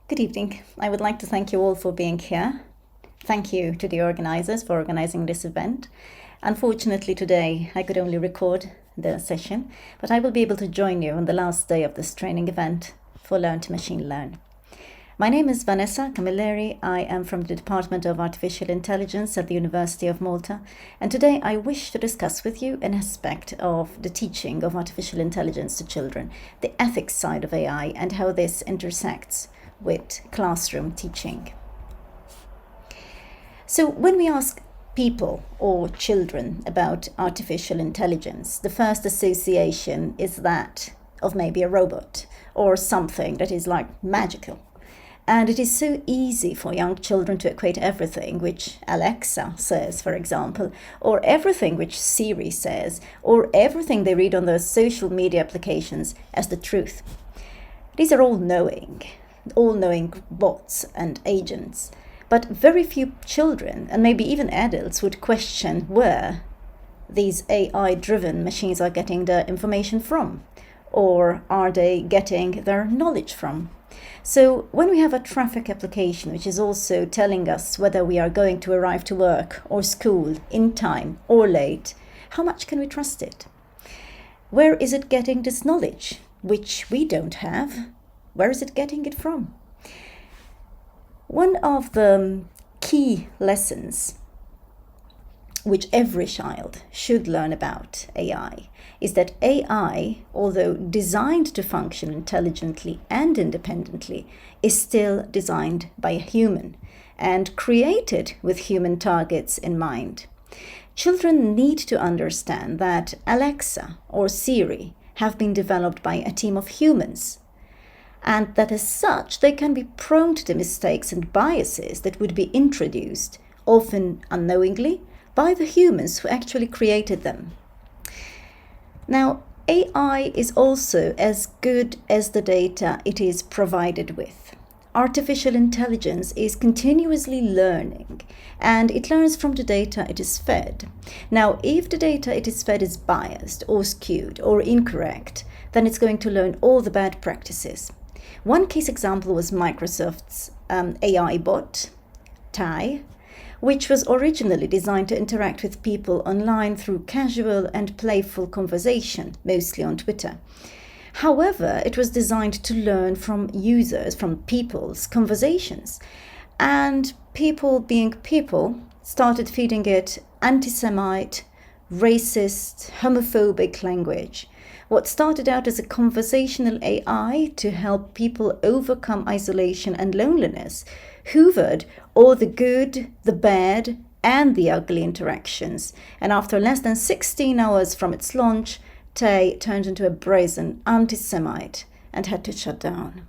Good evening. I would like to thank you all for being here. Thank you to the organizers for organizing this event. Unfortunately, today I could only record the session, but I will be able to join you on the last day of this training event for Learn to Machine Learn. My name is Vanessa Camilleri. I am from the Department of Artificial Intelligence at the University of Malta, and today I wish to discuss with you an aspect of the teaching of artificial intelligence to children, the ethics side of AI, and how this intersects with classroom teaching. So when we ask people or children about artificial intelligence, the first association is that of maybe a robot or something that is like magical. And it is so easy for young children to equate everything which Alexa says, for example, or everything which Siri says, or everything they read on their social media applications as the truth. These are all-knowing bots and agents, but very few children, and maybe even adults, would question where these AI-driven machines are getting their information from, or are they getting their knowledge from. So when we have a traffic application which is also telling us whether we are going to arrive to work or school in time or late, how much can we trust it? Where is it getting this knowledge, which we don't have? Where is it getting it from? One of the key lessons which every child should learn about AI is that AI, although designed to function intelligently and independently, is still designed by a human and created with human targets in mind. Children need to understand that Alexa or Siri have been developed by a team of humans, and that as such they can be prone to the mistakes and biases that would be introduced, often unknowingly, by the humans who actually created them. Now, AI is also as good as the data it is provided with. Artificial intelligence is continuously learning, and it learns from the data it is fed. Now, if the data it is fed is biased or skewed or incorrect, then it's going to learn all the bad practices. One case example was Microsoft's AI bot, Tai, which was originally designed to interact with people online through casual and playful conversation, mostly on Twitter. However, it was designed to learn from users, from people's conversations. And people being people started feeding it anti-Semite, racist, homophobic language. What started out as a conversational AI to help people overcome isolation and loneliness hoovered all the good, the bad, and the ugly interactions. And after less than 16 hours from its launch, Tay turned into a brazen anti-Semite and had to shut down.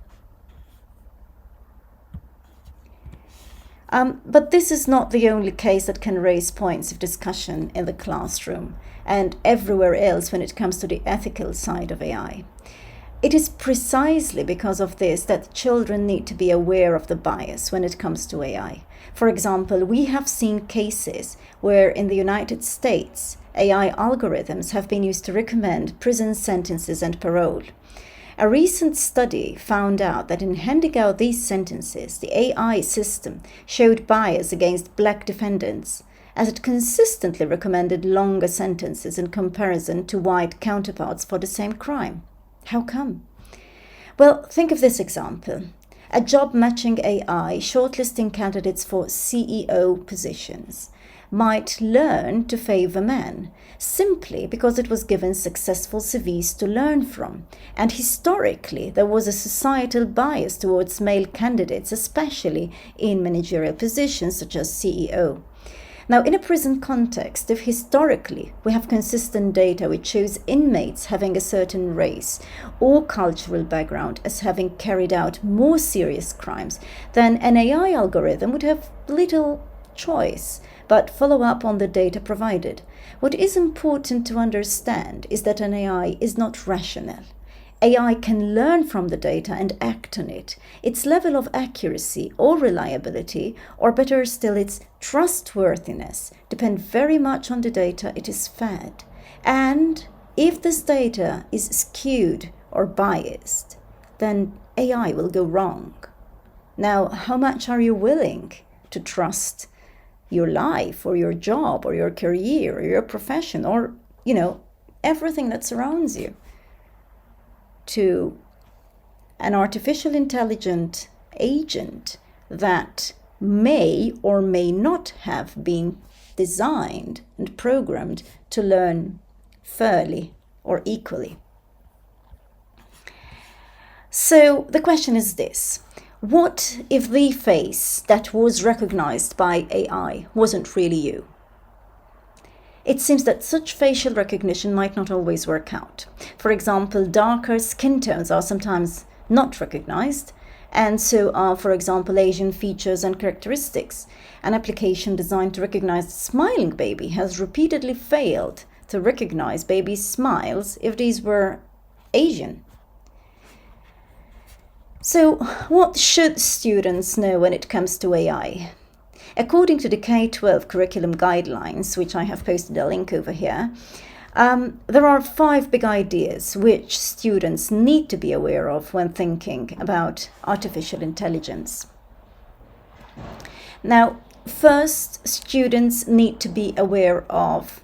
But this is not the only case that can raise points of discussion in the classroom and everywhere else when it comes to the ethical side of AI. It is precisely because of this that children need to be aware of the bias when it comes to AI. For example, we have seen cases where in the United States, AI algorithms have been used to recommend prison sentences and parole. A recent study found out that in handing out these sentences, the AI system showed bias against black defendants, as it consistently recommended longer sentences in comparison to white counterparts for the same crime. How come? Well, think of this example. A job matching AI shortlisting candidates for CEO positions might learn to favor men simply because it was given successful CVs to learn from. And historically, there was a societal bias towards male candidates, especially in managerial positions such as CEO. Now, in a prison context, if historically we have consistent data which shows inmates having a certain race or cultural background as having carried out more serious crimes, then an AI algorithm would have little choice but follow up on the data provided. What is important to understand is that an AI is not rational. AI can learn from the data and act on it. Its level of accuracy or reliability, or better still, its trustworthiness, depend very much on the data it is fed. And if this data is skewed or biased, then AI will go wrong. Now, how much are you willing to trust your life or your job or your career or your profession or, everything that surrounds you to an artificial intelligent agent that may or may not have been designed and programmed to learn fairly or equally? So the question is this: what if the face that was recognized by AI wasn't really you? It seems that such facial recognition might not always work out. For example, darker skin tones are sometimes not recognized, and so are, for example, Asian features and characteristics. An application designed to recognize a smiling baby has repeatedly failed to recognize babies' smiles if these were Asian. So, what should students know when it comes to AI? According to the K-12 curriculum guidelines, which I have posted a link over here, there are 5 big ideas which students need to be aware of when thinking about artificial intelligence. Now, first, students need to be aware of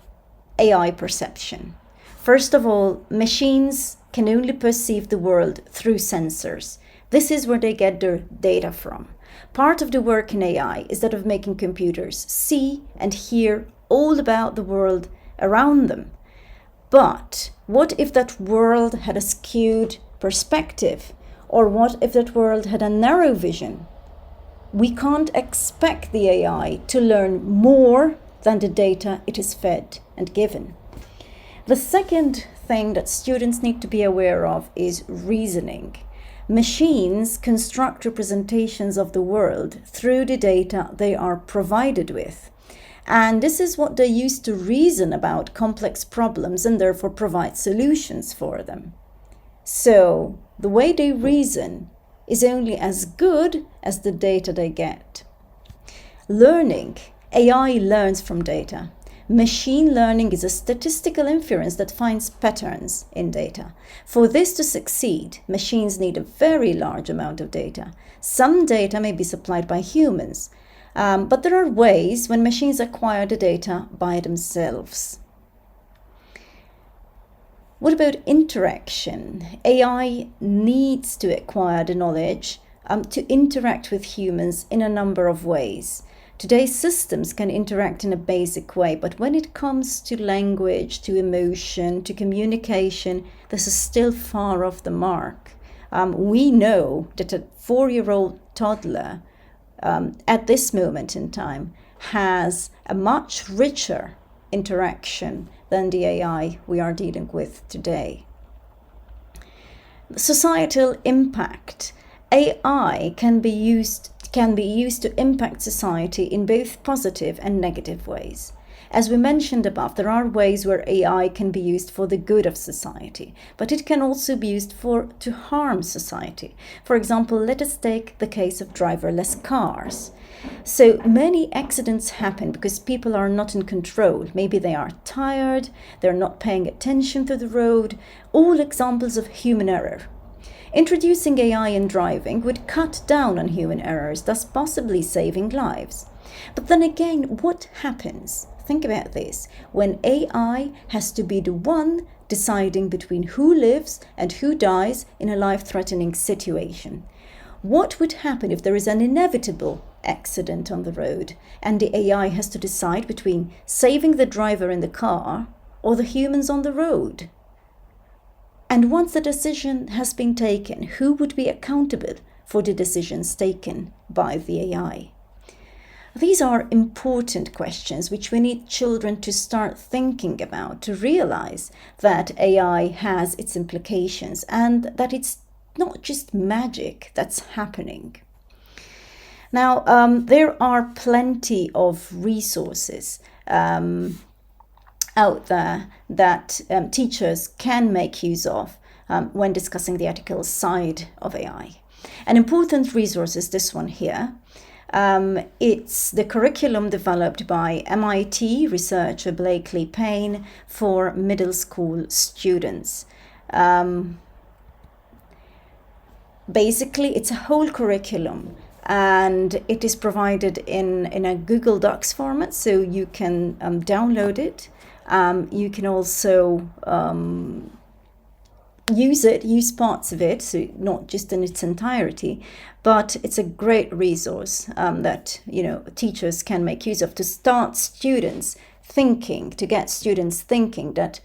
AI perception. First of all, machines can only perceive the world through sensors. This is where they get their data from. Part of the work in AI is that of making computers see and hear all about the world around them. But what if that world had a skewed perspective? Or what if that world had a narrow vision? We can't expect the AI to learn more than the data it is fed and given. The second thing that students need to be aware of is reasoning. Machines construct representations of the world through the data they are provided with. And this is what they use to reason about complex problems and therefore provide solutions for them. So the way they reason is only as good as the data they get. Learning. AI learns from data. Machine learning is a statistical inference that finds patterns in data. For this to succeed, machines need a very large amount of data. Some data may be supplied by humans, but there are ways when machines acquire the data by themselves. What about interaction? AI needs to acquire the knowledge to interact with humans in a number of ways. Today's systems can interact in a basic way, but when it comes to language, to emotion, to communication, this is still far off the mark. We know that a 4-year-old toddler at this moment in time has a much richer interaction than the AI we are dealing with today. Societal impact. AI can be used to impact society in both positive and negative ways. As we mentioned above, there are ways where AI can be used for the good of society, but it can also be used to harm society. For example, let us take the case of driverless cars. So many accidents happen because people are not in control. Maybe they are tired, they're not paying attention to the road, all examples of human error. Introducing AI in driving would cut down on human errors, thus possibly saving lives. But then again, what happens? Think about this. When AI has to be the one deciding between who lives and who dies in a life-threatening situation. What would happen if there is an inevitable accident on the road and the AI has to decide between saving the driver in the car or the humans on the road? And once the decision has been taken, who would be accountable for the decisions taken by the AI? These are important questions which we need children to start thinking about, to realize that AI has its implications and that it's not just magic that's happening. Now, there are plenty of resources out there that teachers can make use of when discussing the ethical side of AI. An important resource is this one here. It's the curriculum developed by MIT researcher Blakely Payne for middle school students. Basically, it's a whole curriculum and it is provided in a Google Docs format, so you can download it. You can also use parts of it, so not just in its entirety, but it's a great resource that teachers can make use of to start students thinking, to get students thinking that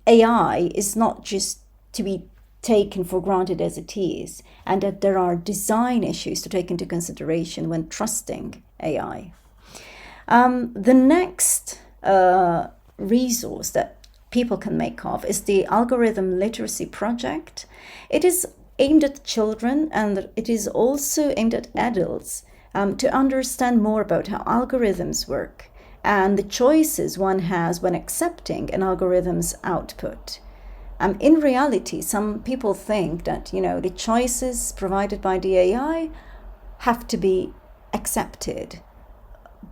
AI is not just to be taken for granted as it is, and that there are design issues to take into consideration when trusting AI. The next resource that people can make of is the Algorithm Literacy Project. It is aimed at children, and it is also aimed at adults to understand more about how algorithms work and the choices one has when accepting an algorithm's output. In reality, some people think that the choices provided by the AI have to be accepted.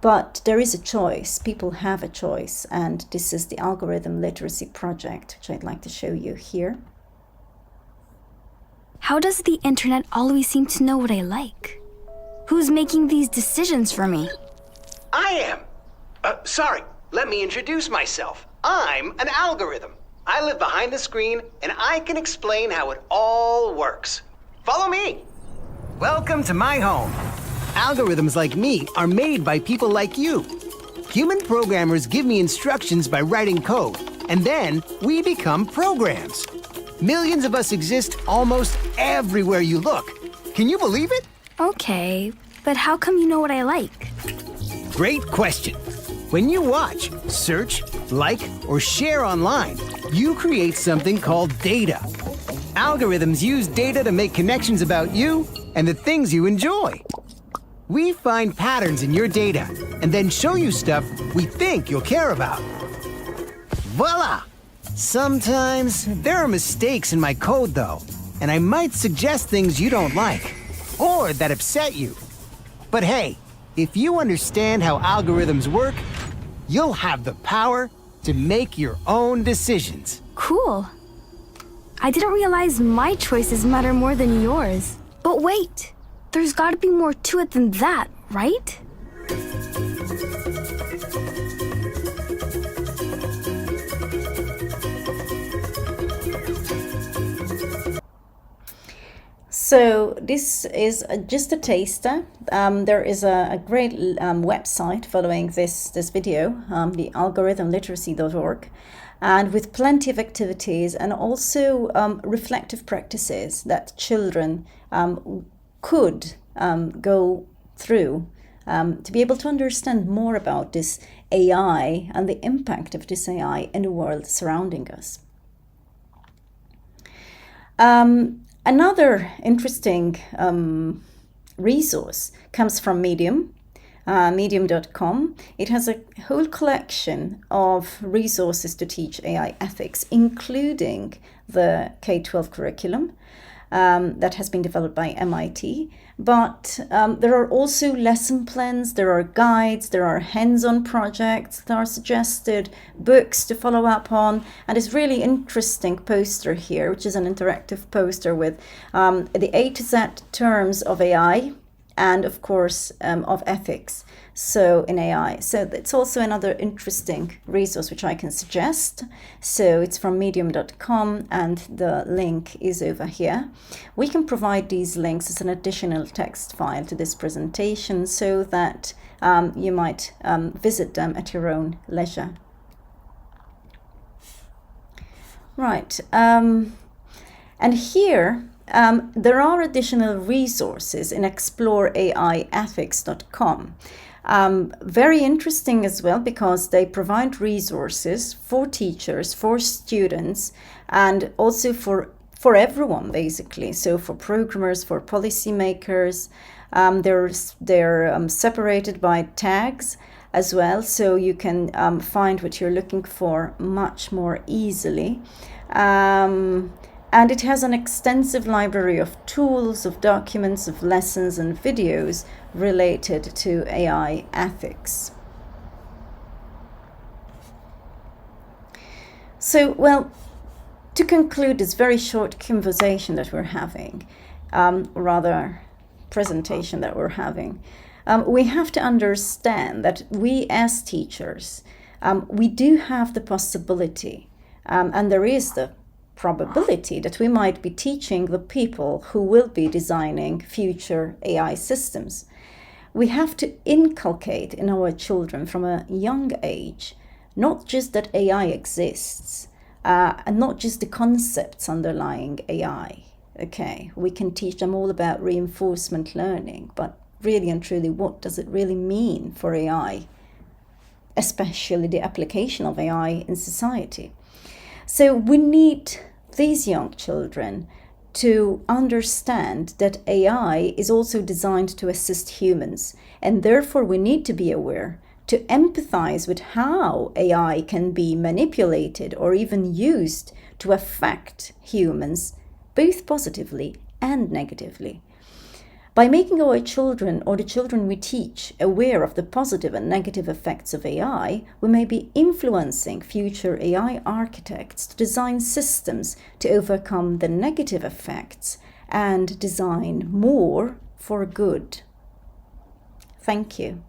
But there is a choice, people have a choice, and this is the Algorithm Literacy Project, which I'd like to show you here. How does the internet always seem to know what I like? Who's making these decisions for me? I am. Sorry, let me introduce myself. I'm an algorithm. I live behind the screen, and I can explain how it all works. Follow me. Welcome to my home. Algorithms like me are made by people like you. Human programmers give me instructions by writing code, and then we become programs. Millions of us exist almost everywhere you look. Can you believe it? Okay, but how come you know what I like? Great question. When you watch, search, like, or share online, you create something called data. Algorithms use data to make connections about you and the things you enjoy. We find patterns in your data and then show you stuff we think you'll care about. Voila! Sometimes there are mistakes in my code though, and I might suggest things you don't like or that upset you. But hey, if you understand how algorithms work, you'll have the power to make your own decisions. Cool. I didn't realize my choices matter more than yours. But wait, there's gotta be more to it than that, right? So this is just a taster. There is a great website following this video, the algorithmliteracy.org, and with plenty of activities and also reflective practices that children could go through to be able to understand more about this AI and the impact of this AI in the world surrounding us. Another interesting resource comes from Medium, medium.com. It has a whole collection of resources to teach AI ethics, including the K-12 curriculum that has been developed by MIT. But there are also lesson plans, there are guides, there are hands-on projects, there are suggested books to follow up on, and this really interesting poster here, which is an interactive poster with the A to Z terms of AI and of course of ethics so in AI. So it's also another interesting resource which I can suggest. So it's from medium.com and the link is over here. We can provide these links as an additional text file to this presentation so that you might visit them at your own leisure. Right, and here there are additional resources in exploreaiethics.com. Very interesting as well because they provide resources for teachers, for students, and also for everyone basically. So for programmers, for policymakers, they're separated by tags as well, so you can find what you're looking for much more easily. And it has an extensive library of tools, of documents, of lessons and videos related to AI ethics. So, well, to conclude this very short conversation that we're having, rather presentation that we're having. We have to understand that we as teachers, we do have the possibility, and there is the probability that we might be teaching the people who will be designing future AI systems. We have to inculcate in our children from a young age, not just that AI exists, and not just the concepts underlying AI. Okay, we can teach them all about reinforcement learning, but really and truly, what does it really mean for AI, especially the application of AI in society? So we need these young children to understand that AI is also designed to assist humans, and therefore we need to be aware, to empathize with how AI can be manipulated or even used to affect humans, both positively and negatively. By making our children or the children we teach aware of the positive and negative effects of AI, we may be influencing future AI architects to design systems to overcome the negative effects and design more for good. Thank you.